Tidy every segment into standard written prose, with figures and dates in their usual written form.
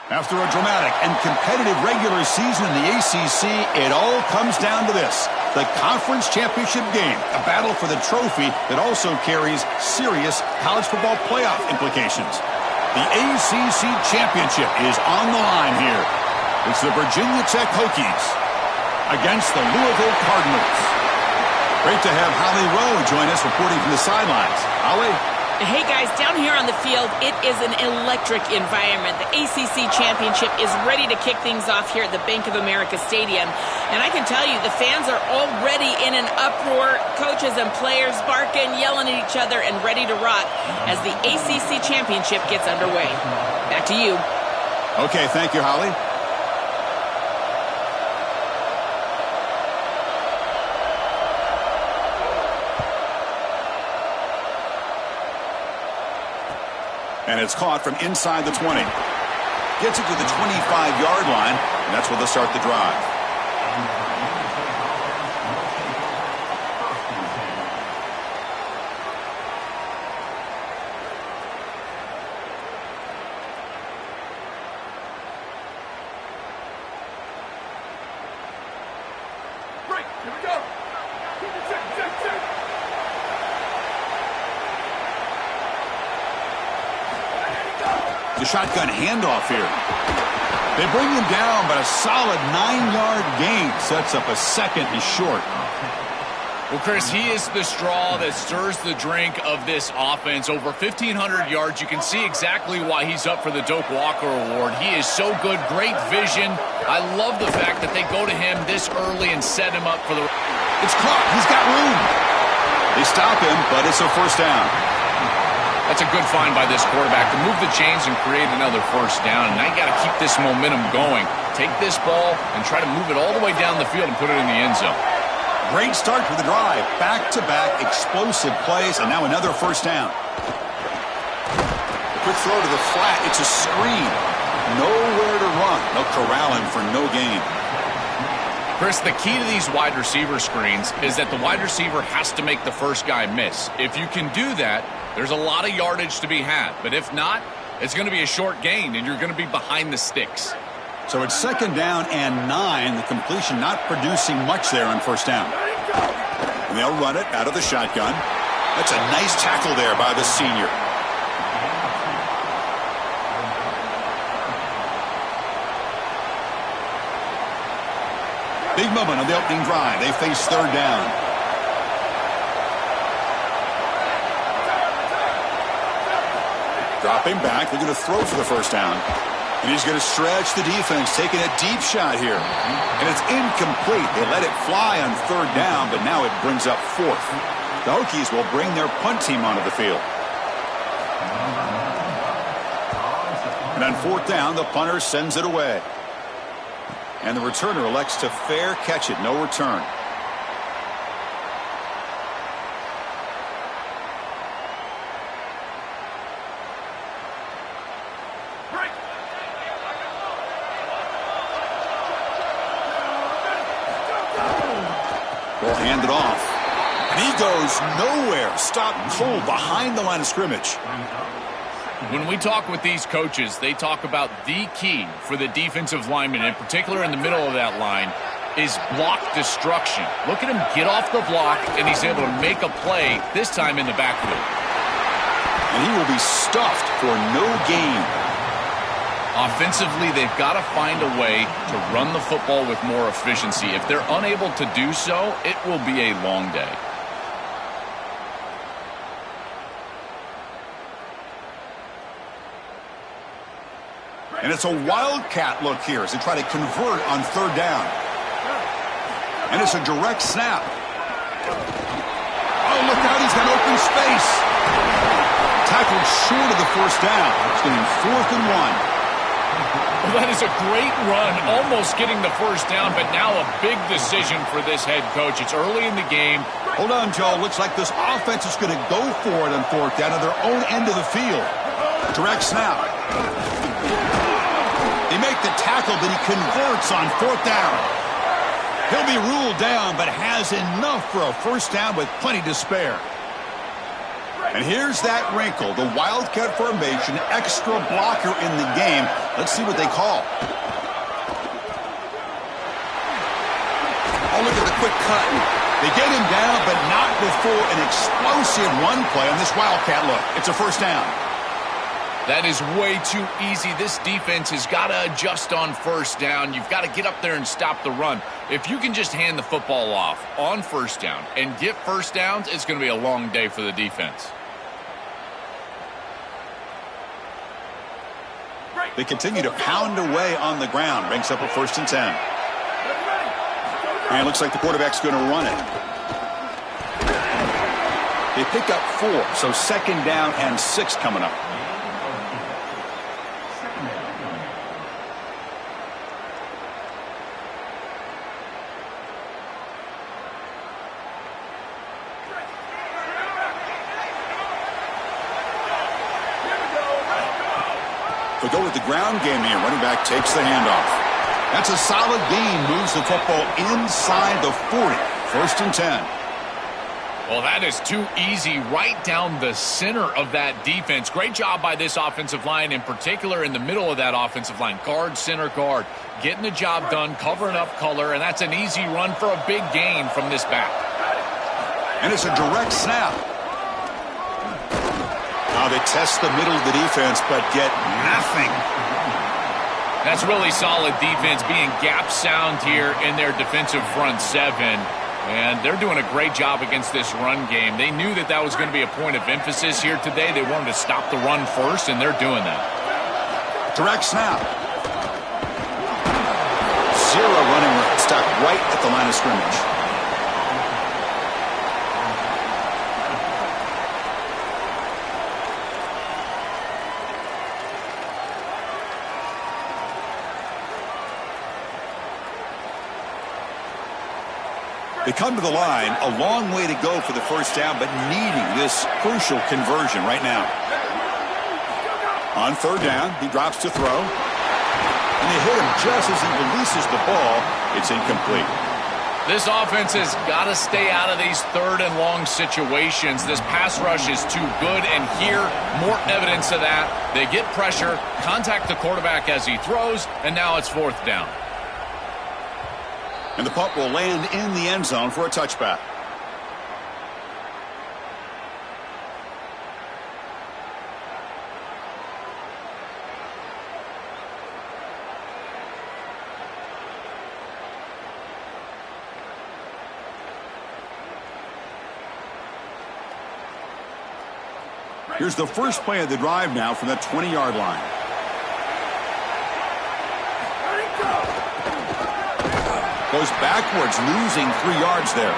After a dramatic and competitive regular season in the ACC, it all comes down to this: the Conference Championship game, a battle for the trophy that also carries serious college football playoff implications. The ACC Championship is on the line here. It's the Virginia Tech Hokies against the Louisville Cardinals. Great to have Holly Rowe join us reporting from the sidelines. Holly? Hey guys, down here on the field, it is an electric environment. The ACC Championship is ready to kick things off here at the Bank of America Stadium. And I can tell you, the fans are already in an uproar. Coaches and players barking, yelling at each other, and ready to rock as the ACC Championship gets underway. Back to you. Okay, thank you, Holly. And it's caught from inside the 20. Gets it to the 25-yard line, and that's where they'll start the drive. Break, here we go. Check. The shotgun handoff here. They bring him down, but a solid 9-yard gain sets up a second and short. Well, Chris, he is the straw that stirs the drink of this offense. Over 1,500 yards. You can see exactly why he's up for the Doak Walker Award. He is so good, great vision. I love the fact that they go to him this early and set him up for the... It's caught. He's got room. They stop him, but it's a first down. That's a good find by this quarterback to move the chains and create another first down. And now you got to keep this momentum going. Take this ball and try to move it all the way down the field and put it in the end zone. Great start for the drive. Back-to-back explosive plays, and now another first down. A quick throw to the flat. It's a screen. Nowhere to run. They'll corral him for no gain. Chris, the key to these wide receiver screens is that the wide receiver has to make the first guy miss. If you can do that, there's a lot of yardage to be had. But if not, it's going to be a short gain, and you're going to be behind the sticks. So it's second down and 9. The completion not producing much there on first down. And they'll run it out of the shotgun. That's a nice tackle there by the senior. Big moment on the opening drive. They face third down. Dropping back. They're going to throw for the first down. And he's going to stretch the defense, taking a deep shot here. And it's incomplete. They let it fly on third down, but now it brings up fourth. The Hokies will bring their punt team onto the field. And on fourth down, the punter sends it away. And the returner elects to fair catch it. No return. Will hand it off. And he goes nowhere. Stopped cold behind the line of scrimmage. When we talk with these coaches, they talk about the key for the defensive lineman, in particular in the middle of that line, is block destruction. Look at him get off the block, and he's able to make a play, this time in the backfield. And he will be stuffed for no gain. Offensively, they've got to find a way to run the football with more efficiency. If they're unable to do so, it will be a long day. And it's a wildcat look here as they try to convert on third down. And it's a direct snap. Oh, look out, he's got open space. Tackled short of the first down. It's getting 4th and 1. Well, that is a great run, almost getting the first down, but now a big decision for this head coach. It's early in the game. Hold on, Joe. Looks like this offense is going to go for it on fourth down at their own end of the field. Direct snap. They make the tackle, but he converts on fourth down. He'll be ruled down, but has enough for a first down with plenty to spare. And here's that wrinkle, the Wildcat formation, extra blocker in the game. Let's see what they call. Oh, look at the quick cut. They get him down, but not before an explosive run play on this Wildcat look. It's a first down. That is way too easy. This defense has got to adjust on first down. You've got to get up there and stop the run. If you can just hand the football off on first down and get first downs, it's going to be a long day for the defense. They continue to pound away on the ground. Brings up a 1st and 10. And it looks like the quarterback's going to run it. They pick up 4, so 2nd down and 6 coming up. They go with the ground game here. Running back takes the handoff. That's a solid gain. Moves the football inside the 40. 1st and 10. Well, that is too easy. Right down the center of that defense. Great job by this offensive line, in particular in the middle of that offensive line. Guard, center, guard. Getting the job done, covering up color, and that's an easy run for a big gain from this back. And it's a direct snap. Now they test the middle of the defense, but get nothing. That's really solid defense, being gap sound here in their defensive front 7. And they're doing a great job against this run game. They knew that that was going to be a point of emphasis here today. They wanted to stop the run first, and they're doing that. Direct snap. 0 running room. Stuck right at the line of scrimmage. They come to the line, a long way to go for the first down, but needing this crucial conversion right now. On 3rd down, he drops to throw. And they hit him just as he releases the ball. It's incomplete. This offense has got to stay out of these 3rd and long situations. This pass rush is too good, and here, more evidence of that. They get pressure, contact the quarterback as he throws, and now it's 4th down. And the punt will land in the end zone for a touchback. Here's the first play of the drive now from the 20-yard line. Goes backwards, losing 3 yards there.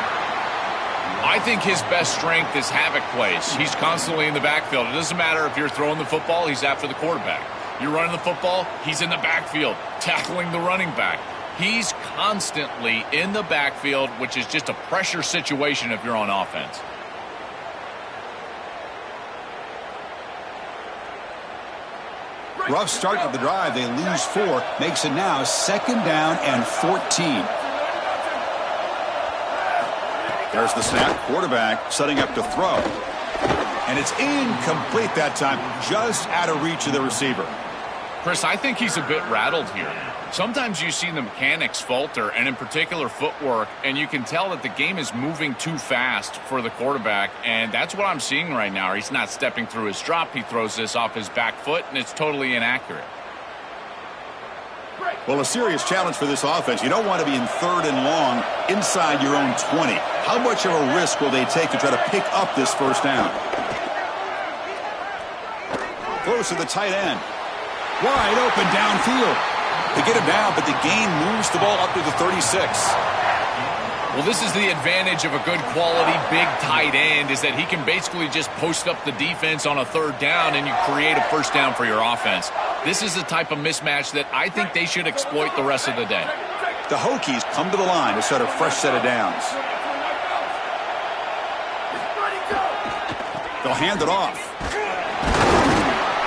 I think his best strength is havoc plays. He's constantly in the backfield. It doesn't matter if you're throwing the football, he's after the quarterback. You're running the football, he's in the backfield, tackling the running back. He's constantly in the backfield, which is just a pressure situation if you're on offense. Rough start to the drive. They lose 4. Makes it now 2nd down and 14. There's the snap. Quarterback setting up to throw. And it's incomplete that time. Just out of reach of the receiver. Chris, I think he's a bit rattled here. Sometimes you see the mechanics falter, and in particular footwork, and you can tell that the game is moving too fast for the quarterback, and that's what I'm seeing right now. He's not stepping through his drop. He throws this off his back foot, and it's totally inaccurate. Well, a serious challenge for this offense. You don't want to be in 3rd and long inside your own 20. How much of a risk will they take to try to pick up this first down? Throws to the tight end. Wide open downfield. They get him down, but the gain moves the ball up to the 36. Well, this is the advantage of a good quality big tight end, is that he can basically just post up the defense on a 3rd down and you create a first down for your offense. This is the type of mismatch that I think they should exploit the rest of the day. The Hokies come to the line to start a fresh set of downs. They'll hand it off.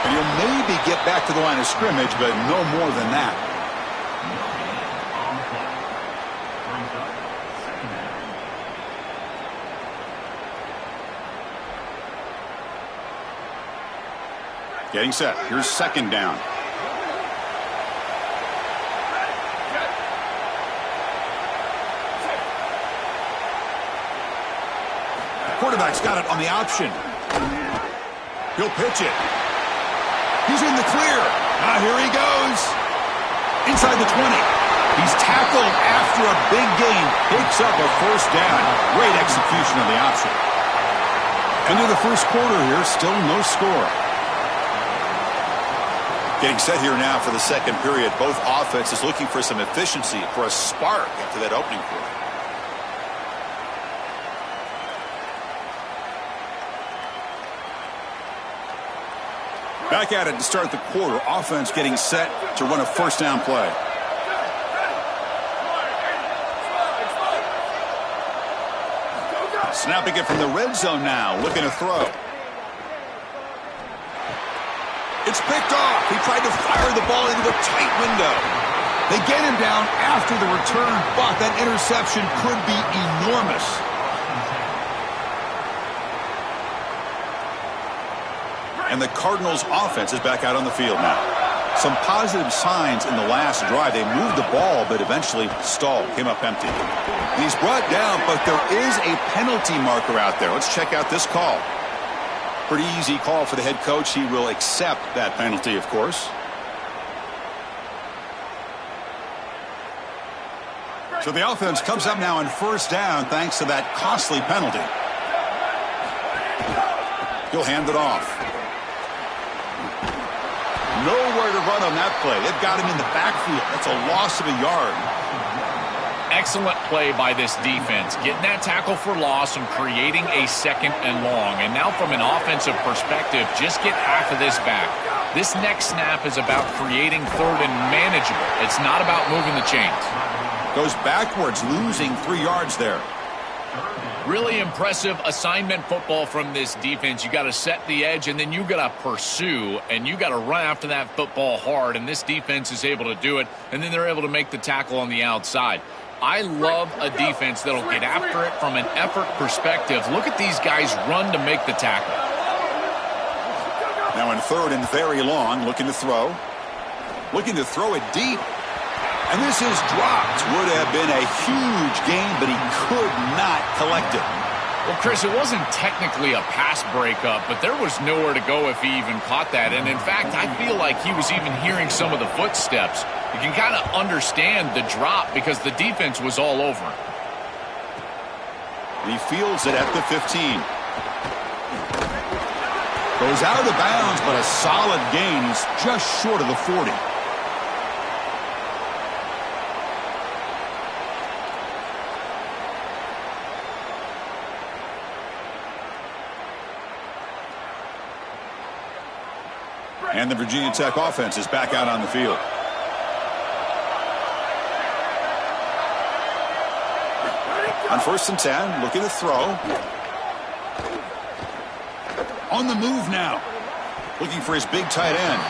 And he'll maybe get back to the line of scrimmage, but no more than that. Getting set. Here's second down. Quarterback's got it on the option. He'll pitch it. He's in the clear. Here he goes. Inside the 20. He's tackled after a big gain. Picks up a first down. Great execution on the option. Into the first quarter here. Still no score. Getting set here now for the second period. Both offenses looking for some efficiency, for a spark after that opening quarter. Back at it to start the quarter. Offense getting set to run a first down play. Snapping it from the red zone now. Looking to throw. It's picked off. He tried to fire the ball into a tight window. They get him down after the return, but that interception could be enormous. And the Cardinals' offense is back out on the field now. Some positive signs in the last drive. They moved the ball, but eventually stalled, came up empty. He's brought down, but there is a penalty marker out there. Let's check out this call. Pretty easy call for the head coach. He will accept that penalty, of course. So the offense comes up now on first down thanks to that costly penalty. He'll hand it off. Nowhere to run on that play. They've got him in the backfield. That's a loss of a yard. Excellent play by this defense. Getting that tackle for loss and creating a second and long. And now from an offensive perspective, just get half of this back. This next snap is about creating third and manageable. It's not about moving the chains. Goes backwards, losing 3 yards there. Really impressive assignment football from this defense. You got to set the edge, and then you got to pursue, and you got to run after that football hard, and this defense is able to do it, and then they're able to make the tackle on the outside. I love a defense that'll get after it from an effort perspective. Look at these guys run to make the tackle. Now in third and very long, looking to throw. Looking to throw it deep. And this is dropped. Would have been a huge gain, but he could not collect it. Well, Chris, it wasn't technically a pass breakup, but there was nowhere to go if he even caught that. And in fact, I feel like he was even hearing some of the footsteps. You can kind of understand the drop because the defense was all over him. He fields it at the 15. Goes out of bounds, but a solid gain. He's just short of the 40. And the Virginia Tech offense is back out on the field. On first and 10, looking to throw. On the move now. Looking for his big tight end.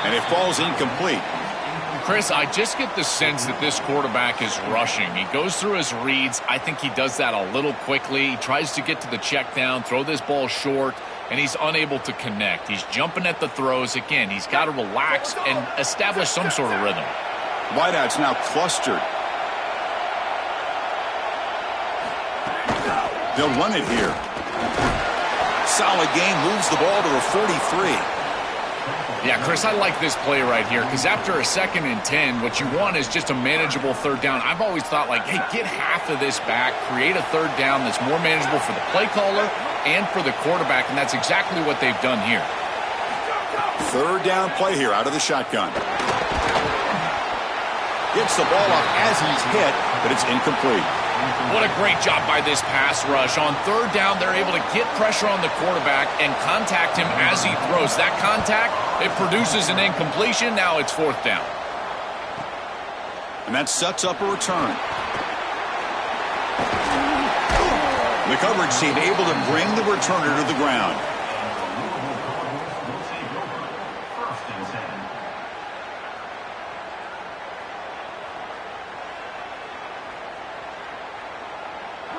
And it falls incomplete. Chris, I just get the sense that this quarterback is rushing. He goes through his reads. I think he does that a little quickly. He tries to get to the check down, throw this ball short, and he's unable to connect. He's jumping at the throws. Again, he's got to relax and establish some sort of rhythm. Wideout's now clustered. They'll run it here. Solid game, moves the ball to a 43. Yeah, Chris, I like this play right here because after a 2nd and 10, what you want is just a manageable third down. I've always thought, like, hey, get half of this back, create a third down that's more manageable for the play caller and for the quarterback, and that's exactly what they've done here. Third down play here out of the shotgun. Gets the ball up as he's hit, but it's incomplete. What a great job by this pass rush. On third down, they're able to get pressure on the quarterback and contact him as he throws. That contact, it produces an incompletion. Now it's 4th down. And that sets up a return. The coverage team able to bring the returner to the ground.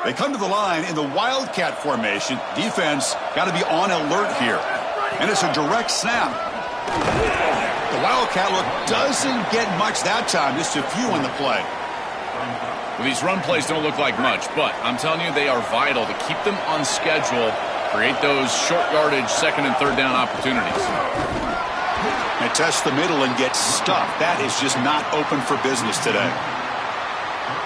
They come to the line in the Wildcat formation. Defense got to be on alert here. And it's a direct snap. The Wildcat look doesn't get much that time, just a few on the play. Well, these run plays don't look like much, but I'm telling you, they are vital to keep them on schedule, create those short yardage second and third down opportunities. They test the middle and get stuffed. That is just not open for business today.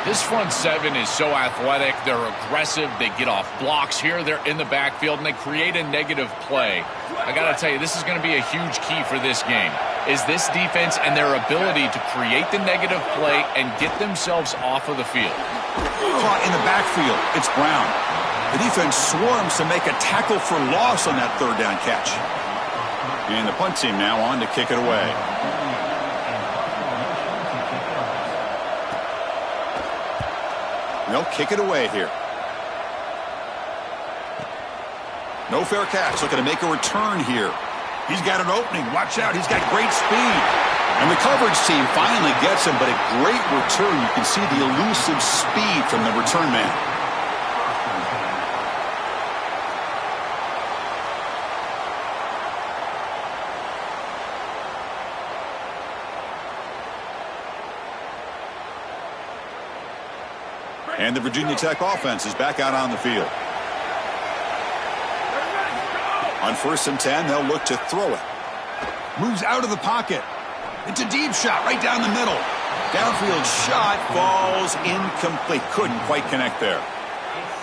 This front seven is so athletic. They're aggressive. They get off blocks here. They're in the backfield, and they create a negative play. I got to tell you, this is going to be a huge key for this game, is this defense and their ability to create the negative play and get themselves off of the field. Caught in the backfield. It's Brown. The defense swarms to make a tackle for loss on that third down catch. And the punt team now on to kick it away. They'll kick it away here. No fair catch. Looking to make a return here. He's got an opening. Watch out. He's got great speed. And the coverage team finally gets him, but a great return. You can see the elusive speed from the return man. And the Virginia Tech offense is back out on the field. On 1st and 10, they'll look to throw it. Moves out of the pocket. It's a deep shot right down the middle. Downfield shot falls incomplete. Couldn't quite connect there.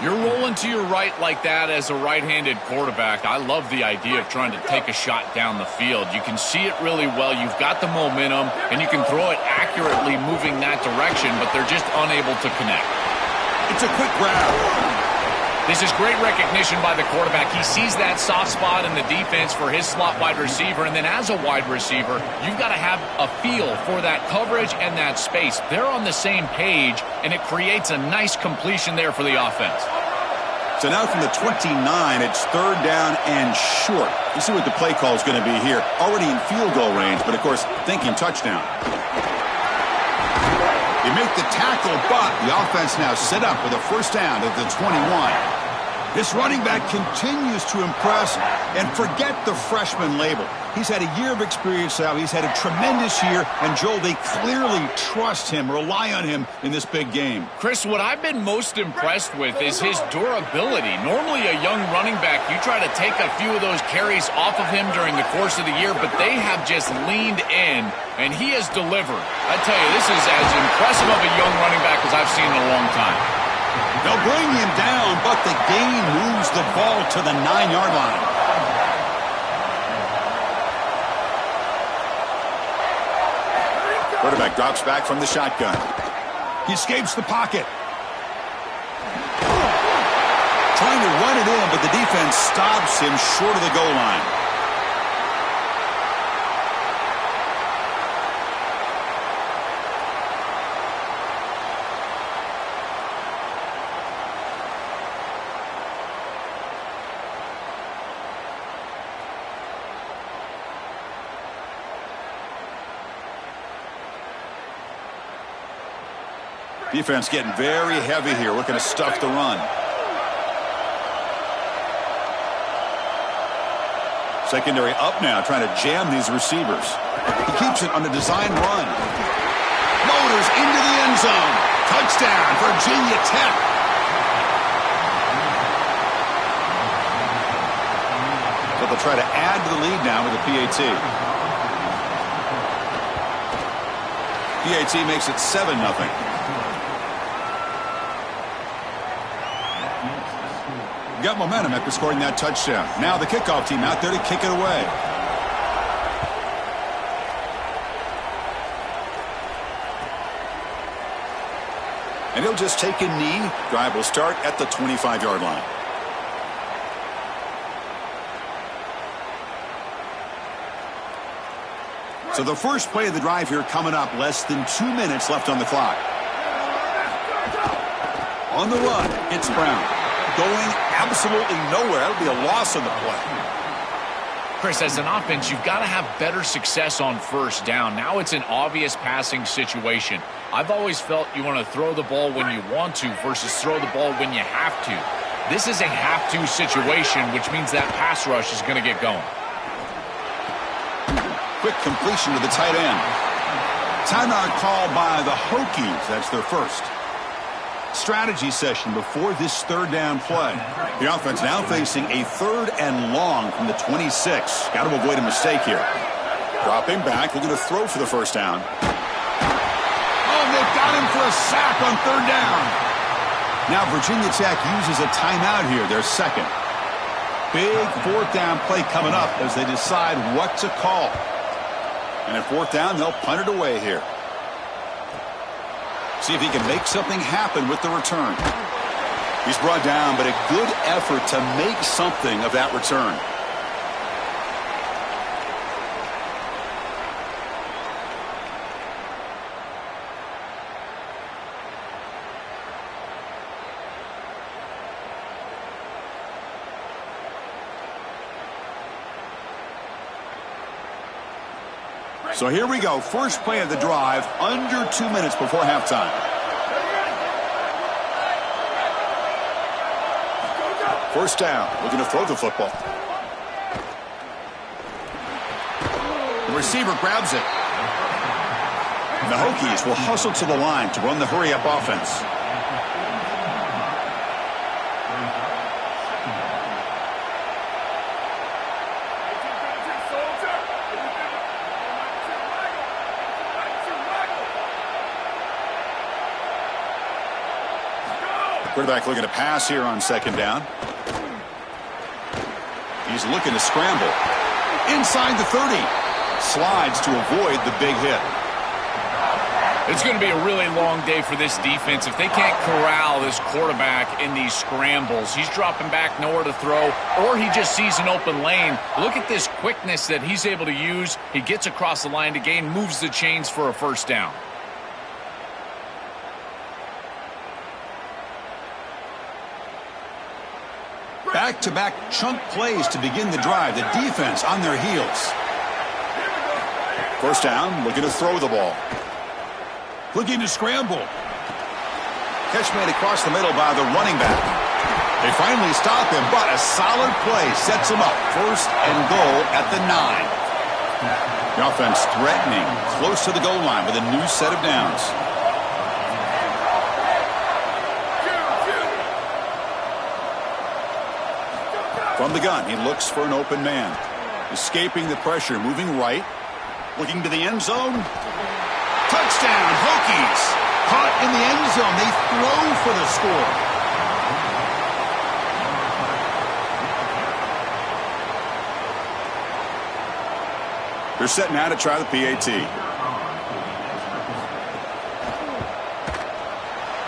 You're rolling to your right like that as a right-handed quarterback. I love the idea of trying to take a shot down the field. You can see it really well. You've got the momentum, and you can throw it accurately moving that direction, but they're just unable to connect. It's a quick grab. This is great recognition by the quarterback. He sees that soft spot in the defense for his slot wide receiver, and then as a wide receiver, you've got to have a feel for that coverage and that space. They're on the same page, and it creates a nice completion there for the offense. So now from the 29, it's third down and short. You see what the play call is going to be here. Already in field goal range, but of course, thinking touchdown. They make the tackle, but the offense now set up with a first down at the 21. This running back continues to impress, and forget the freshman label. He's had a year of experience now. He's had a tremendous year, and Joel, they clearly trust him, rely on him in this big game. Chris, what I've been most impressed with is his durability. Normally a young running back, you try to take a few of those carries off of him during the course of the year, but they have just leaned in, and he has delivered. I tell you, this is as impressive of a young running back as I've seen in a long time. They'll bring him down, but the gain moves the ball to the 9-yard line. Quarterback drops back from the shotgun. He escapes the pocket. Trying to run it in, but the defense stops him short of the goal line. Defense getting very heavy here, looking to stuff the run. Secondary up now, trying to jam these receivers. He keeps it on the design run. Motors into the end zone. Touchdown, Virginia Tech. So they'll try to add to the lead now with a PAT. PAT makes it 7-0. Got momentum after scoring that touchdown. Now the kickoff team out there to kick it away. And he'll just take a knee. Drive will start at the 25-yard line. So the first play of the drive here coming up. Less than 2 minutes left on the clock. On the run, it's Brown. Going absolutely nowhere. That'll be a loss on the play. Chris, as an offense, you've got to have better success on first down. Now it's an obvious passing situation. I've always felt you want to throw the ball when you want to versus throw the ball when you have to. This is a have-to situation, which means that pass rush is going to get going. quick completion to the tight end. Timeout called by the Hokies. That's their first. Strategy session before this third down play. The offense now facing a 3rd and long from the 26. Got to avoid a mistake here. Dropping back, looking to throw for the first down. Oh, they've got him for a sack on 3rd down. Now Virginia Tech uses a timeout here, their second. Big 4th down play coming up as they decide what to call. And at 4th down, they'll punt it away here. See if he can make something happen with the return. He's brought down, but a good effort to make something of that return. So here we go. First play of the drive, under 2 minutes before halftime. First down, looking to throw the football. The receiver grabs it. The Hokies will hustle to the line to run the hurry-up offense. Quarterback looking to pass here on 2nd down. He's looking to scramble. Inside the 30. Slides to avoid the big hit. It's going to be a really long day for this defense if they can't corral this quarterback in these scrambles. He's dropping back, nowhere to throw, or he just sees an open lane. Look at this quickness that he's able to use. He gets across the line to gain, moves the chains for a first down. Back-to-back chunk plays to begin the drive. The defense on their heels. First down, looking to throw the ball. Looking to scramble. Catch made across the middle by the running back. They finally stop him, but a solid play sets him up. 1st and goal at the 9. The offense threatening, close to the goal line with a new set of downs. From the gun, he looks for an open man. Escaping the pressure, moving right. Looking to the end zone. Touchdown, Hokies. Caught in the end zone. They throw for the score. They're setting out to try the PAT.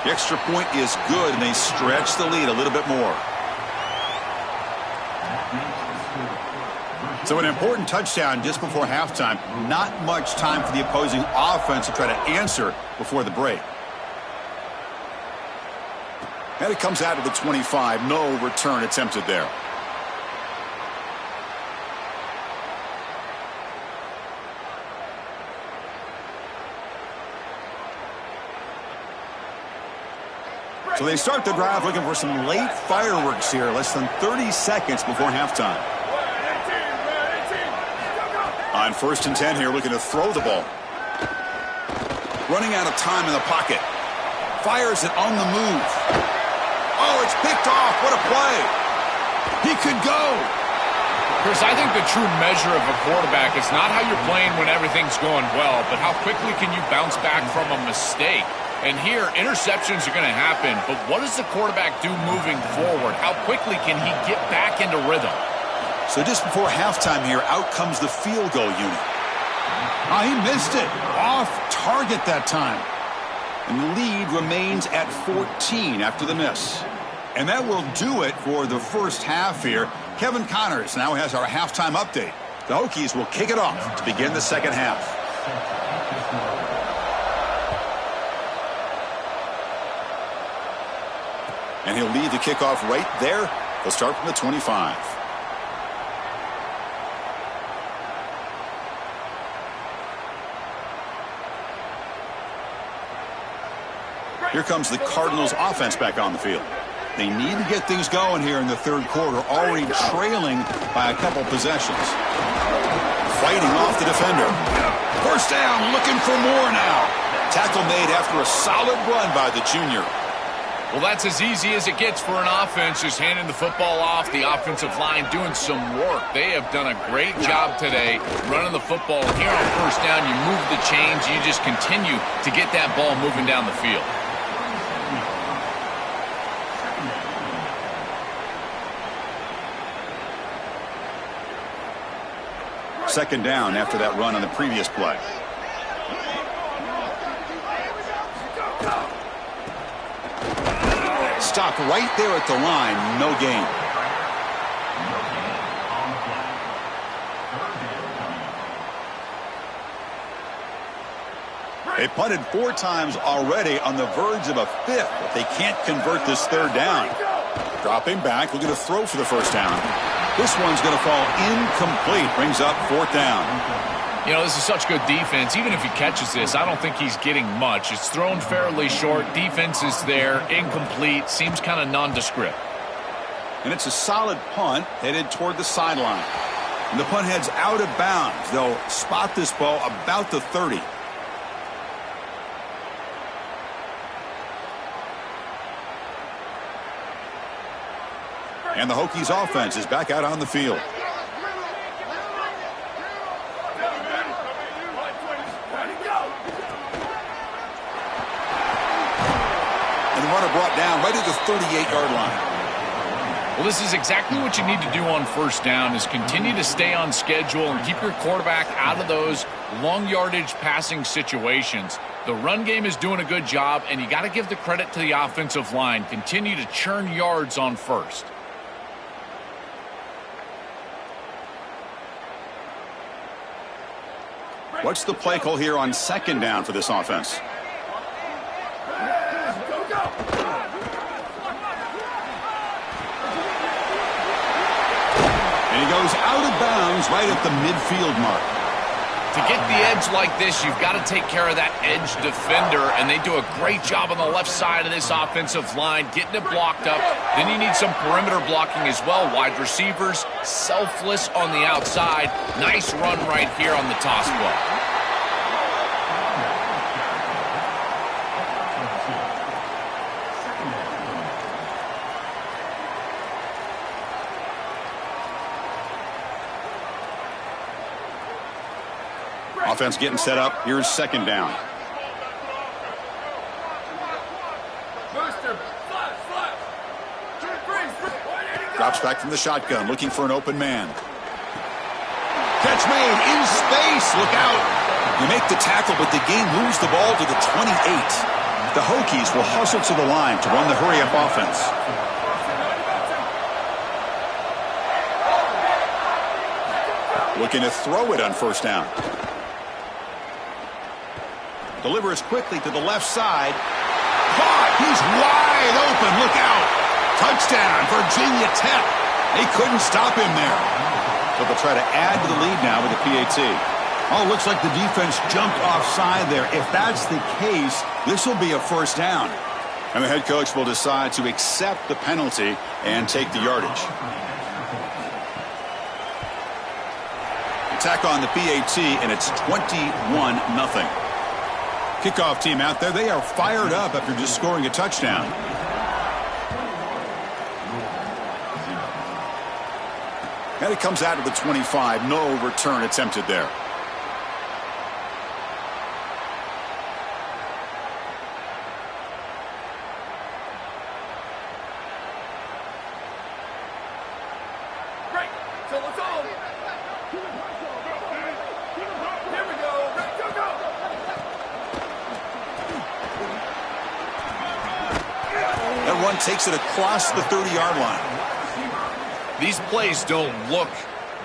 The extra point is good, and they stretch the lead a little bit more. So an important touchdown just before halftime. Not much time for the opposing offense to try to answer before the break. And it comes out to the 25. No return attempted there. So they start the drive looking for some late fireworks here. Less than 30 seconds before halftime. On 1st and 10 here, looking to throw the ball. Running out of time in the pocket. Fires it on the move. Oh, it's picked off. What a play. He could go. Chris, I think the true measure of a quarterback is not how you're playing when everything's going well, but how quickly can you bounce back from a mistake. And here, interceptions are going to happen, but what does the quarterback do moving forward? How quickly can he get back into rhythm? So just before halftime here, out comes the field goal unit. Oh, he missed it. Off target that time. And the lead remains at 14 after the miss. And that will do it for the first half here. Kevin Connors now has our halftime update. The Hokies will kick it off to begin the second half. And he'll lead the kickoff right there. They'll start from the 25. Here comes the Cardinals offense back on the field. They need to get things going here in the 3rd quarter, already trailing by a couple possessions. fighting off the defender. First down, looking for more now. Tackle made after a solid run by the junior. Well, that's as easy as it gets for an offense, just handing the football off. The offensive line doing some work. They have done a great job today running the football. Here on first down, you move the chains. You just continue to get that ball moving down the field. Second down after that run on the previous play. Stopped right there at the line. No gain. They punted 4 times already, on the verge of a 5th, but they can't convert this third down. Dropping back, looking to throw for the first down. This one's going to fall incomplete. Brings up 4th down. You know, this is such good defense. Even if he catches this, I don't think he's getting much. It's thrown fairly short. Defense is there. Incomplete. Seems kind of nondescript. And it's a solid punt headed toward the sideline. And the punt heads out of bounds. They'll spot this ball about the 30. And the Hokies offense is back out on the field. And the runner brought down right at the 38-yard line. Well, this is exactly what you need to do on first down, is continue to stay on schedule and keep your quarterback out of those long yardage passing situations. The run game is doing a good job, and you got to give the credit to the offensive line. Continue to churn yards on first. What's the play call here on second down for this offense? And he goes out of bounds right at the midfield mark. To get the edge like this, you've got to take care of that edge defender, and they do a great job on the left side of this offensive line, getting it blocked up. Then you need some perimeter blocking as well. Wide receivers, selfless on the outside. Nice run right here on the toss ball. Offense getting set up. Here's second down. Drops back from the shotgun, looking for an open man. Catch made in space. Look out. You make the tackle, but the game moves the ball to the 28. The Hokies will hustle to the line to run the hurry-up offense. Looking to throw it on first down. Delivers quickly to the left side. Caught. He's wide open. Look out. Touchdown, Virginia Tech. They couldn't stop him there. So they'll try to add to the lead now with a PAT. Oh, looks like the defense jumped offside there. If that's the case, this will be a first down. And the head coach will decide to accept the penalty and take the yardage. Attack on the PAT, and it's 21-0. Kickoff team out there. They are fired up after just scoring a touchdown. And it comes out of the 25. No return attempted there. Right. So let's go. Here we go. Go. That run takes it across the 30-yard line. These plays don't look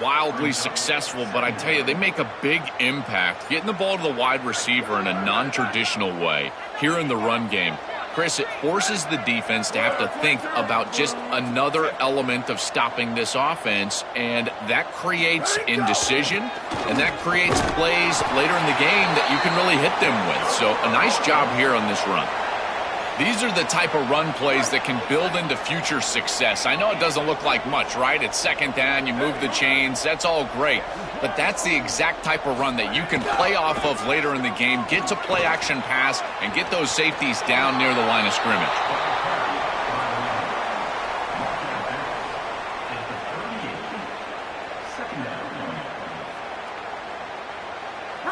wildly successful, but I tell you, they make a big impact. Getting the ball to the wide receiver in a non-traditional way here in the run game. Chris, it forces the defense to have to think about just another element of stopping this offense, and that creates indecision, and that creates plays later in the game that you can really hit them with. So a nice job here on this run. These are the type of run plays that can build into future success. I know it doesn't look like much, right? It's second down, you move the chains, that's all great. But that's the exact type of run that you can play off of later in the game, get to play action pass, and get those safeties down near the line of scrimmage.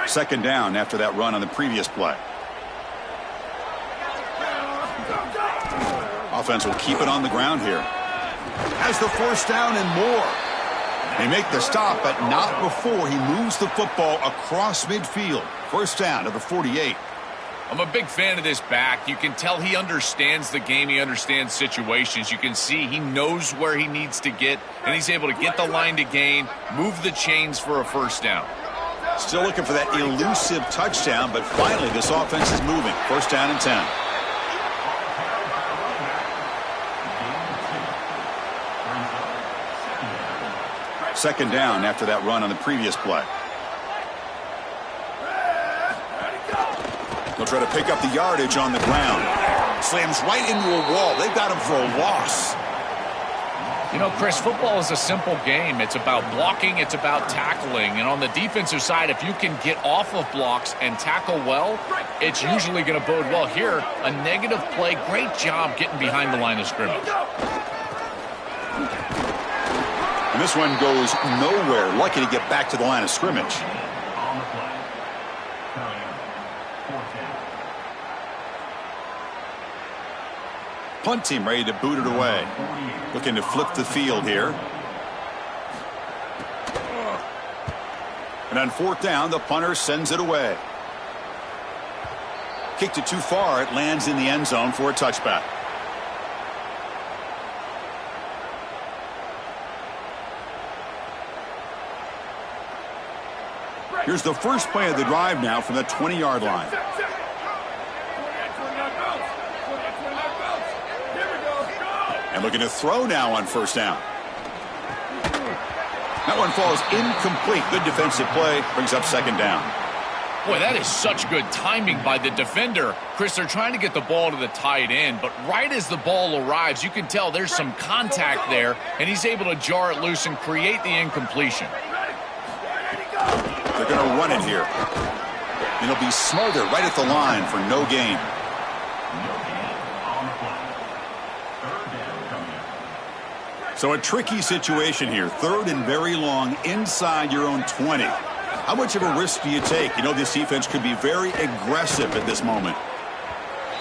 Second down after that run on the previous play. Offense will keep it on the ground here. Has the first down and more. They make the stop, but not before he moves the football across midfield. First down to the 48. I'm a big fan of this back. You can tell he understands the game. He understands situations. You can see he knows where he needs to get, and he's able to get the line to gain, move the chains for a first down. Still looking for that elusive touchdown, but finally this offense is moving. First down and 10. Second down after that run on the previous play. They'll try to pick up the yardage on the ground. Slams right into a wall. They've got him for a loss. You know, Chris, football is a simple game. It's about blocking, it's about tackling. And on the defensive side, if you can get off of blocks and tackle well, it's usually going to bode well. Here, a negative play, great job getting behind the line of scrimmage. And this one goes nowhere. Lucky to get back to the line of scrimmage. Punt team ready to boot it away. Looking to flip the field here. And on fourth down, the punter sends it away. Kicked it too far. It lands in the end zone for a touchback. Here's the first play of the drive now from the 20-yard line. And looking to throw now on first down. That one falls incomplete. Good defensive play. Brings up second down. Boy, that is such good timing by the defender. Chris, they're trying to get the ball to the tight end, but right as the ball arrives, you can tell there's some contact there, and he's able to jar it loose and create the incompletion. They're going to run it here. And it'll be smothered right at the line for no gain. So a tricky situation here. Third and very long inside your own 20. How much of a risk do you take? You know this defense could be very aggressive at this moment.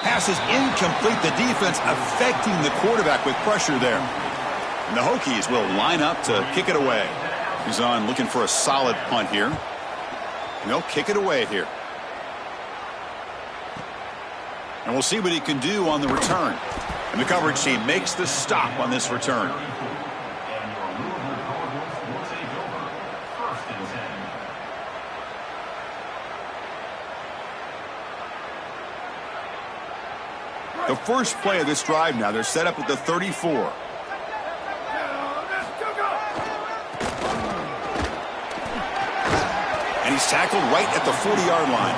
Pass is incomplete. The defense affecting the quarterback with pressure there. And the Hokies will line up to kick it away. He's on looking for a solid punt here. And they'll kick it away here. And we'll see what he can do on the return. And the coverage team makes the stop on this return. The first play of this drive now, they're set up at the 34. And he's tackled right at the 40-yard line.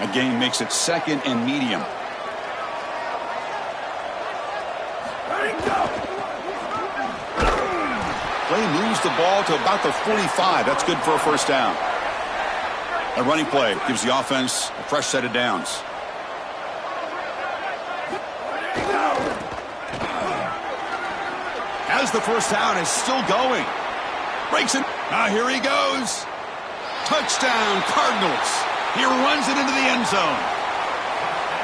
A gain makes it second and medium. Play moves the ball to about the 45. That's good for a first down. A running play gives the offense a fresh set of downs. As the first down is still going. Breaks it. Now here he goes. Touchdown, Cardinals. He runs it into the end zone.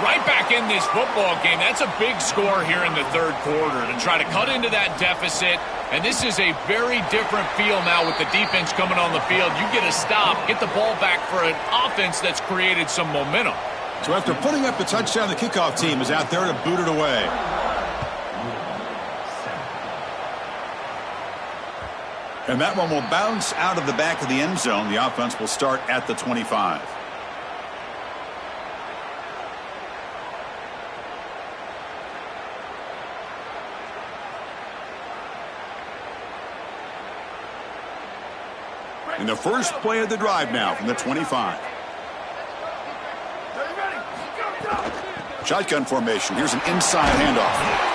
Right back in this football game. That's a big score here in the third quarter to try to cut into that deficit. And this is a very different feel now with the defense coming on the field. You get a stop, get the ball back for an offense that's created some momentum. So after putting up the touchdown, the kickoff team is out there to boot it away. And that one will bounce out of the back of the end zone. The offense will start at the 25. In the first play of the drive now from the 25. Shotgun formation. Here's an inside handoff.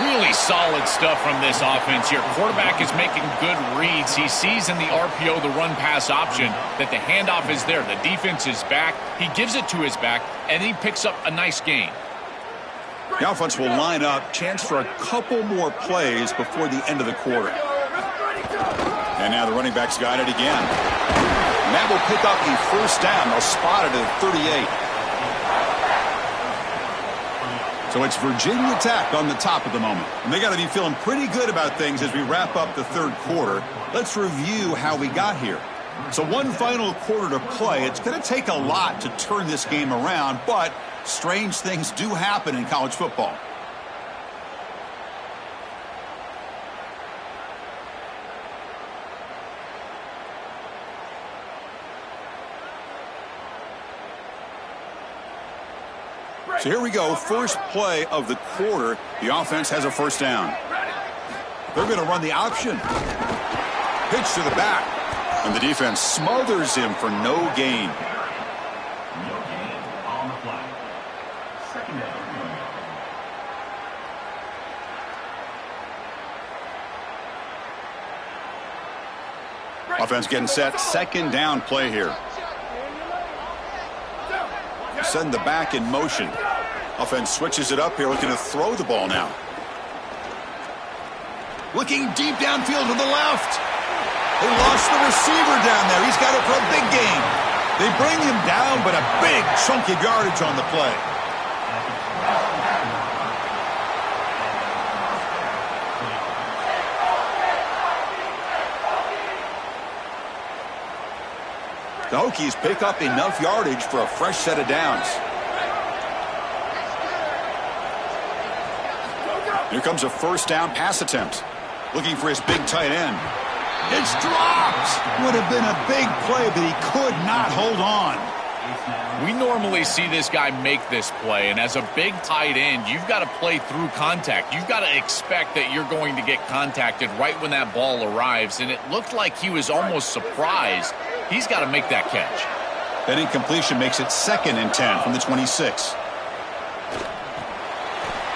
Really solid stuff from this offense here. Quarterback is making good reads. He sees in the RPO the run-pass option that the handoff is there. The defense is back. He gives it to his back, and he picks up a nice gain. The offense will line up. Chance for a couple more plays before the end of the quarter. And now the running back's got it again. And that will pick up the first down. They'll spot it at 38. So it's Virginia Tech on the top at the moment. And they got to be feeling pretty good about things as we wrap up the third quarter. Let's review how we got here. So one final quarter to play. It's going to take a lot to turn this game around, but strange things do happen in college football. So here we go, first play of the quarter. The offense has a first down. They're going to run the option. Pitch to the back. And the defense smothers him for no gain. No gain on the play. Second down. Offense getting set. Second down play here. Send the back in motion. Offense switches it up here, looking to throw the ball now. Looking deep downfield to the left. They lost the receiver down there. He's got it for a big gain. They bring him down, but a big chunk of yardage on the play. The Hokies pick up enough yardage for a fresh set of downs. Here comes a first down pass attempt. Looking for his big tight end. It's dropped. Would have been a big play, but he could not hold on. We normally see this guy make this play, and as a big tight end, you've got to play through contact. You've got to expect that you're going to get contacted right when that ball arrives, and it looked like he was almost surprised. He's got to make that catch. That incompletion makes it 2nd and 10 from the 26.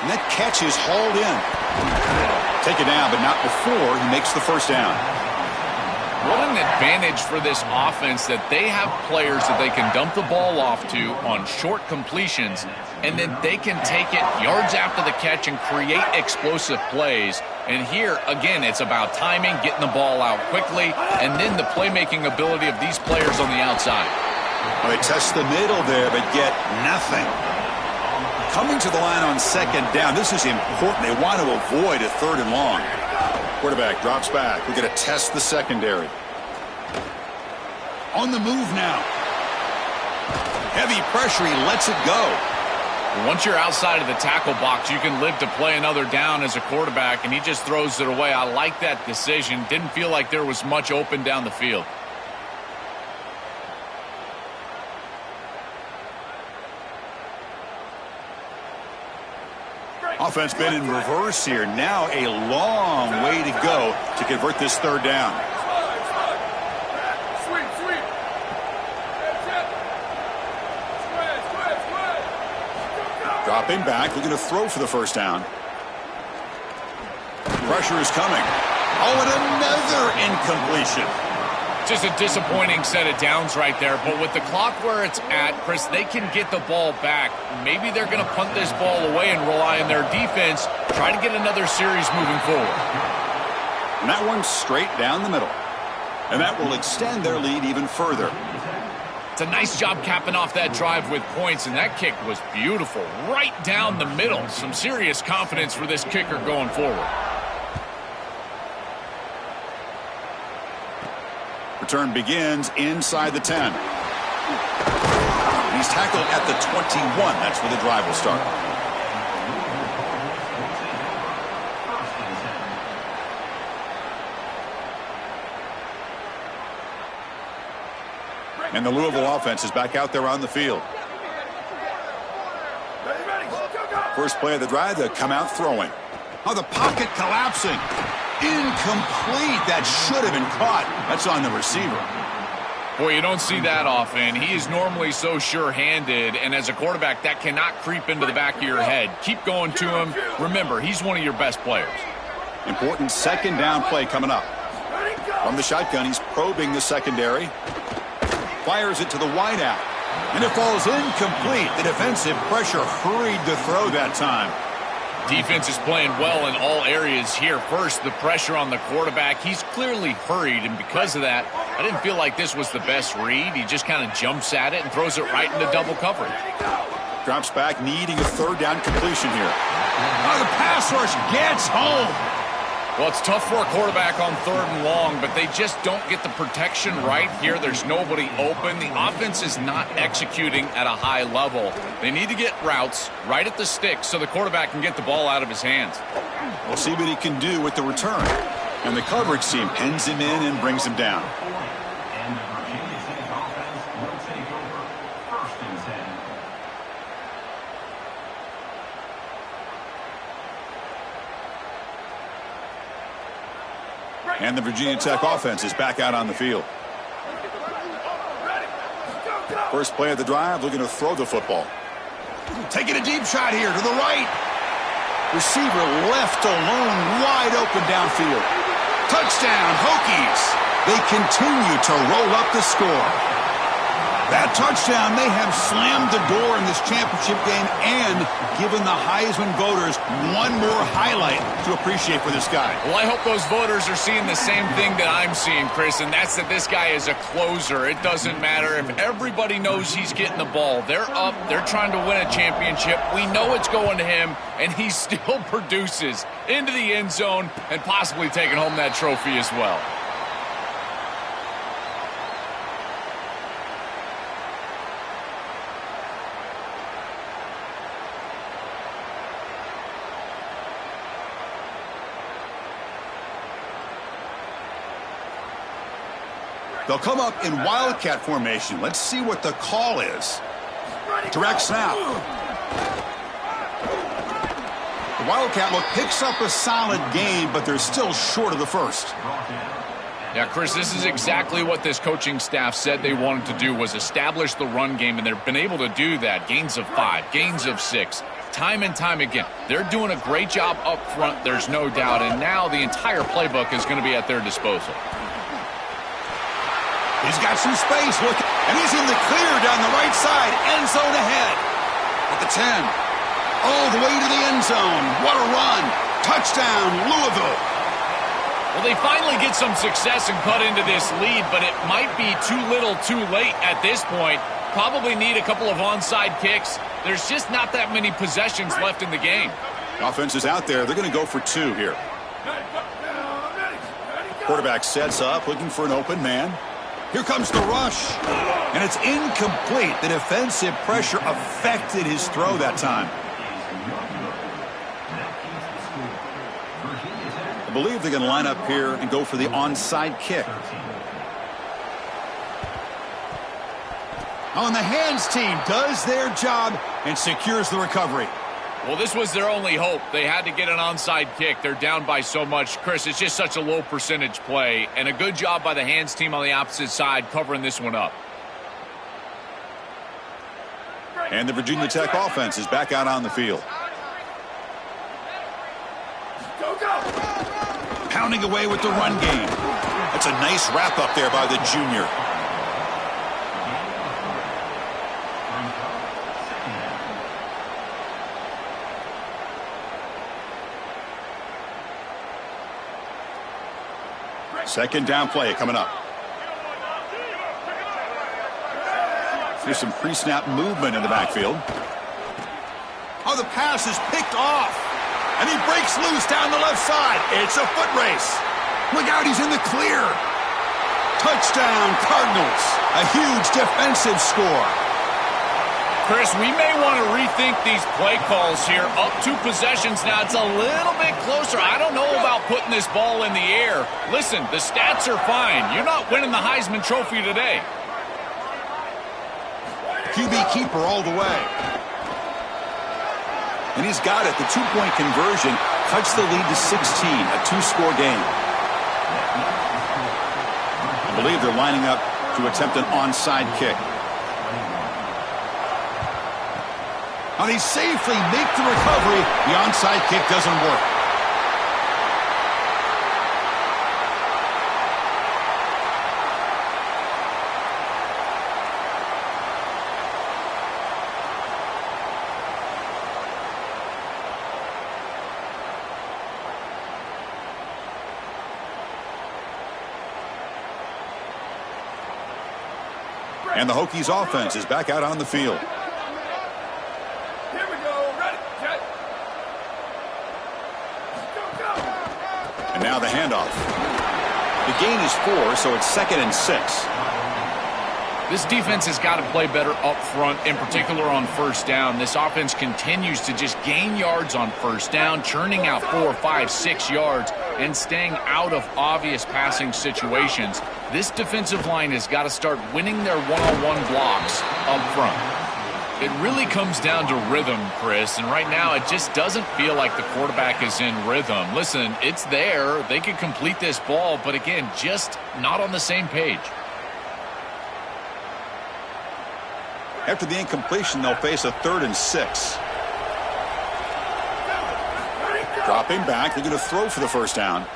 And that catch is hauled in. Take it down, but not before he makes the first down. What an advantage for this offense that they have players that they can dump the ball off to on short completions, and then they can take it yards after the catch and create explosive plays. And here, again, it's about timing, getting the ball out quickly, and then the playmaking ability of these players on the outside. Well, they test the middle there, but get nothing. Coming to the line on second down, this is important. They want to avoid a 3rd and long. Quarterback drops back. We're going to test the secondary. On the move now. Heavy pressure. He lets it go. Once you're outside of the tackle box, you can live to play another down as a quarterback, and he just throws it away. I like that decision. Didn't feel like there was much open down the field. Offense been in reverse here. Now a long way to go to convert this 3rd down. Sweep. Dropping back, looking to throw for the first down. Pressure is coming. Oh, and another incompletion. Just a disappointing set of downs right there, but with the clock where it's at, Chris, they can get the ball back. Maybe they're going to punt this ball away and rely on their defense, try to get another series moving forward. And that one's straight down the middle. And that will extend their lead even further. It's a nice job capping off that drive with points, and that kick was beautiful. Right down the middle. Some serious confidence for this kicker going forward. Return begins inside the 10. He's tackled at the 21. That's where the drive will start. And the Louisville offense is back out there on the field. First play of the drive, they come out throwing. Oh, the pocket collapsing. Incomplete. That should have been caught. That's on the receiver. Boy, you don't see that often. He is normally so sure-handed, and as a quarterback, that cannot creep into the back of your head. Keep going to him. Remember, he's one of your best players. Important second down play coming up. From the shotgun, he's probing the secondary. Fires it to the wideout. And it falls incomplete. The defensive pressure hurried to throw that time. Defense is playing well in all areas here. First, the pressure on the quarterback. He's clearly hurried, and because of that, I didn't feel like this was the best read. He just kind of jumps at it and throws it right into double coverage. Drops back, needing a third down completion here. Oh, the pass rush gets home. Well, it's tough for a quarterback on 3rd and long, but they just don't get the protection right here. There's nobody open. The offense is not executing at a high level. They need to get routes right at the stick so the quarterback can get the ball out of his hands. We'll see what he can do with the return. And the coverage team pins him in and brings him down. And the Virginia Tech offense will take over 1st and 10. And the Virginia Tech offense is back out on the field. First play of the drive, looking to throw the football. Taking a deep shot here to the right. Receiver left alone, wide open downfield. Touchdown, Hokies. They continue to roll up the score. That touchdown may have slammed the door in this championship game and given the Heisman voters one more highlight to appreciate for this guy. Well, I hope those voters are seeing the same thing that I'm seeing, Chris, and that's that this guy is a closer. It doesn't matter if everybody knows he's getting the ball. They're up. They're trying to win a championship. We know it's going to him, and he still produces into the end zone and possibly taking home that trophy as well. They'll come up in Wildcat formation. Let's see what the call is. Direct snap. The Wildcat look picks up a solid game, but they're still short of the first. Yeah, Chris, this is exactly what this coaching staff said they wanted to do, was establish the run game, and they've been able to do that. Gains of 5, gains of 6, time and time again. They're doing a great job up front, there's no doubt, and now the entire playbook is going to be at their disposal. He's got some space, look, and he's in the clear down the right side, end zone ahead. At the 10, all the way to the end zone. What a run. Touchdown, Louisville. Well, they finally get some success and cut into this lead, but it might be too little too late at this point. Probably need a couple of onside kicks. There's just not that many possessions left in the game. Offense is out there. They're going to go for 2 here. Quarterback sets up, looking for an open man. Here comes the rush, and it's incomplete. The defensive pressure affected his throw that time. I believe they're going to line up here and go for the onside kick. On the hands team does their job and secures the recovery. Well, this was their only hope. They had to get an onside kick. They're down by so much. Chris, it's just such a low percentage play, and a good job by the hands team on the opposite side covering this one up. And the Virginia Tech offense is back out on the field. Pounding away with the run game. That's a nice wrap up there by the junior. Second down play coming up. There's some pre-snap movement in the backfield. Oh, the pass is picked off. And he breaks loose down the left side. It's a foot race. Look out, he's in the clear. Touchdown, Cardinals. A huge defensive score. Chris, we may want to rethink these play calls here. Up 2 possessions now. It's a little bit closer. I don't know about putting this ball in the air. Listen, the stats are fine. You're not winning the Heisman Trophy today. QB keeper all the way. And he's got it. The 2-point conversion cuts the lead to 16, a two-score game. I believe they're lining up to attempt an onside kick. Now they safely make the recovery. The onside kick doesn't work. And the Hokies offense is back out on the field. Here we go. Ready, set. Go. And now the handoff. The gain is 4, so it's 2nd and 6. This defense has got to play better up front, in particular on first down. This offense continues to just gain yards on first down, churning out 4, 5, 6 yards, and staying out of obvious passing situations. This defensive line has got to start winning their one-on-one blocks up front. It really comes down to rhythm, Chris, and right now it just doesn't feel like the quarterback is in rhythm. Listen, it's there. They could complete this ball, but again, just not on the same page. After the incompletion, they'll face a 3rd and 6. Dropping back, they're going to throw for the first down.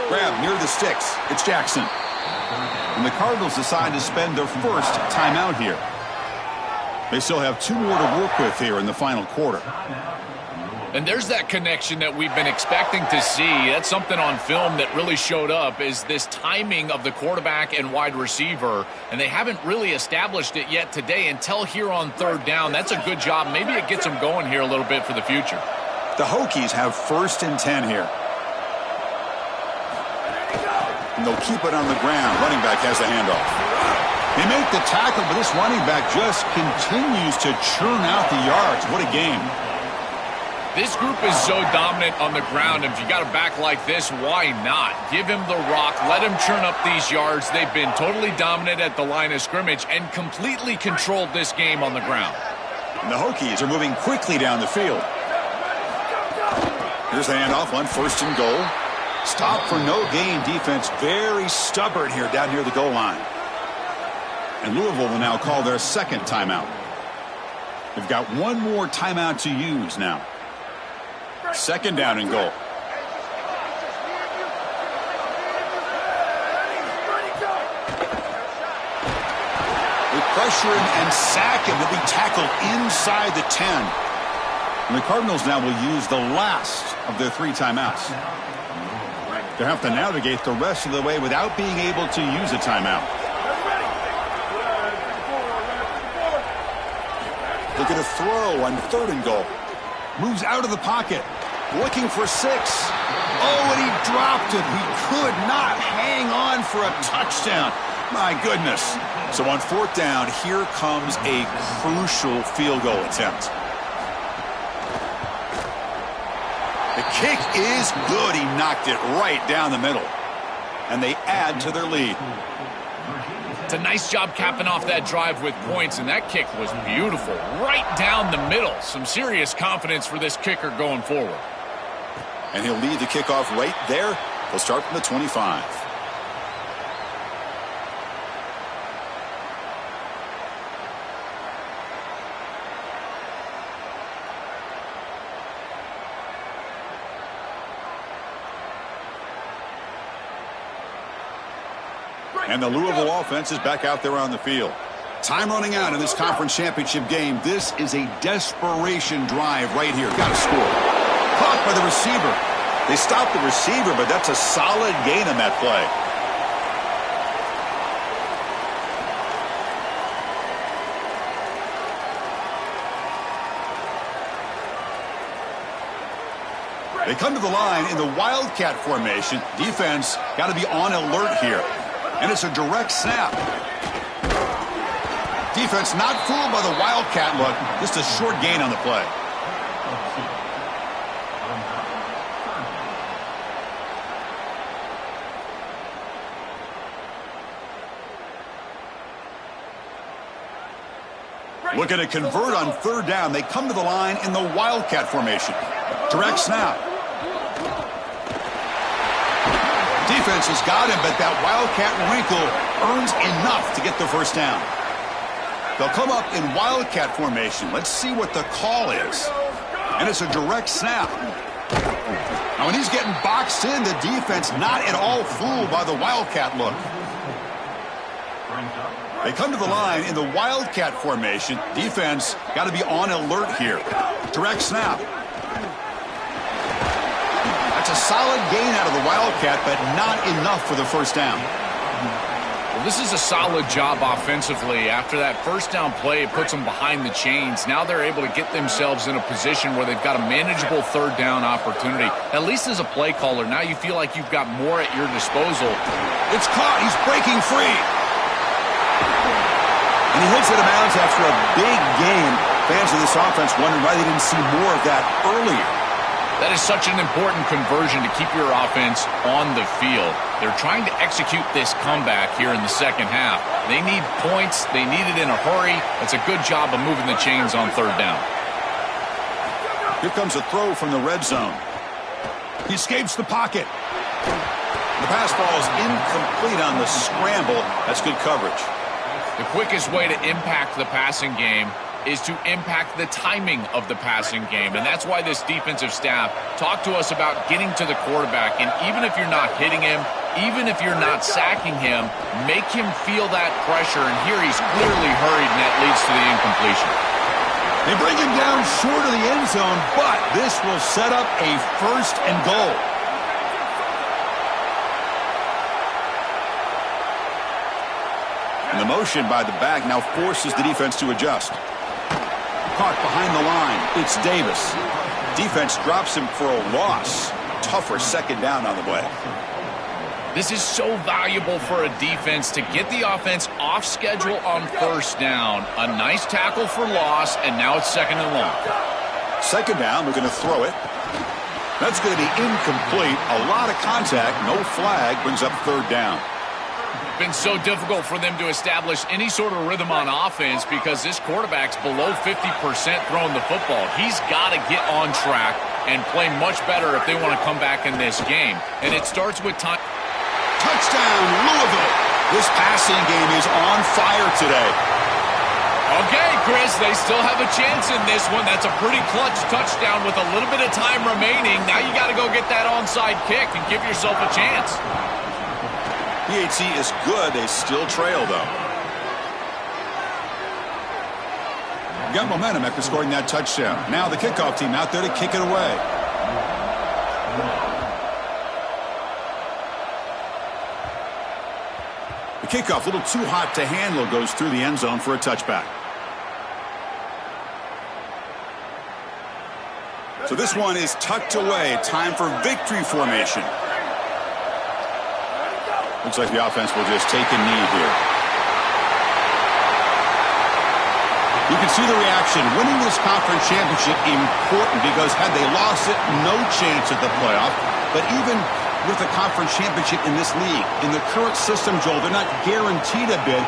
Grab near the sticks. It's Jackson. And the Cardinals decide to spend their first timeout here. They still have 2 more to work with here in the final quarter. And there's that connection that we've been expecting to see. That's something on film that really showed up, is this timing of the quarterback and wide receiver. And they haven't really established it yet today until here on 3rd down. That's a good job. Maybe it gets them going here a little bit for the future. The Hokies have 1st and 10 here. And they'll keep it on the ground. Running back has the handoff. They make the tackle, but this running back just continues to churn out the yards. What a game. This group is so dominant on the ground. If you got a back like this, why not? Give him the rock. Let him churn up these yards. They've been totally dominant at the line of scrimmage and completely controlled this game on the ground. And the Hokies are moving quickly down the field. Here's the handoff on 1st and goal. Stop for no gain defense. Very stubborn here down near the goal line. And Louisville will now call their 2nd timeout. They've got 1 more timeout to use now. 2nd down and goal. They pressure him and sack him. He'll be tackled inside the 10. And the Cardinals now will use the last of their 3 timeouts. They'll have to navigate the rest of the way without being able to use a timeout. Look at a throw on 3rd and goal. Moves out of the pocket. Looking for 6. Oh, and he dropped it. He could not hang on for a touchdown. My goodness. So on 4th down, here comes a crucial field goal attempt. The kick is good. He knocked it right down the middle. And they add to their lead. It's a nice job capping off that drive with points, and that kick was beautiful. Right down the middle. Some serious confidence for this kicker going forward. And he'll lead the kickoff right there. He'll start from the 25. And the Louisville offense is back out there on the field. Time running out in this conference championship game. This is a desperation drive right here. Got to score. Caught by the receiver. They stopped the receiver, but that's a solid gain on that play. They come to the line in the Wildcat formation. Defense got to be on alert here. And it's a direct snap. Defense not fooled by the Wildcat look. Just a short gain on the play. Looking to convert on third down. They come to the line in the Wildcat formation. Direct snap. Defense has got him, but that Wildcat wrinkle earns enough to get the first down. They'll come up in Wildcat formation. Let's see what the call is. And it's a direct snap. Now, when he's getting boxed in, the defense not at all fooled by the Wildcat look. They come to the line in the Wildcat formation. Defense got to be on alert here. Direct snap. That's a solid gain out of the Wildcat, but not enough for the first down. Well, this is a solid job offensively. After that first down play, it puts them behind the chains. Now they're able to get themselves in a position where they've got a manageable third down opportunity. At least as a play caller, now you feel like you've got more at your disposal. It's caught. He's breaking free. And he hits it out of bounds after a big game. Fans of this offense wondering why they didn't see more of that earlier. That is such an important conversion to keep your offense on the field. They're trying to execute this comeback here in the second half. They need points. They need it in a hurry. It's a good job of moving the chains on third down. Here comes a throw from the red zone. He escapes the pocket. The pass ball is incomplete on the scramble. That's good coverage. The quickest way to impact the passing game is to impact the timing of the passing game. And that's why this defensive staff talked to us about getting to the quarterback. And even if you're not hitting him, even if you're not sacking him, make him feel that pressure. And here he's clearly hurried, and that leads to the incompletion. They bring him down short of the end zone, but this will set up a first and goal. And the motion by the back now forces the defense to adjust. Caught behind the line. It's Davis. Defense drops him for a loss. Tougher second down on the way. This is so valuable for a defense to get the offense off schedule on first down. A nice tackle for loss, and now it's second and long. Second down, we're going to throw it. That's going to be incomplete. A lot of contact, no flag, brings up third down. Been so difficult for them to establish any sort of rhythm on offense because this quarterback's below 50% throwing the football. He's got to get on track and play much better if they want to come back in this game. And it starts with time. Touchdown, Louisville. This passing game is on fire today. Okay, Chris, they still have a chance in this one. That's a pretty clutch touchdown with a little bit of time remaining. Now you got to go get that onside kick and give yourself a chance. PAT is good. They still trail, though. Got momentum after scoring that touchdown. Now the kickoff team out there to kick it away. The kickoff, a little too hot to handle, goes through the end zone for a touchback. So this one is tucked away. Time for victory formation. Looks like the offense will just take a knee here. You can see the reaction. Winning this conference championship important because had they lost it, no chance at the playoff. But even with a conference championship in this league, in the current system, Joel, they're not guaranteed a bid.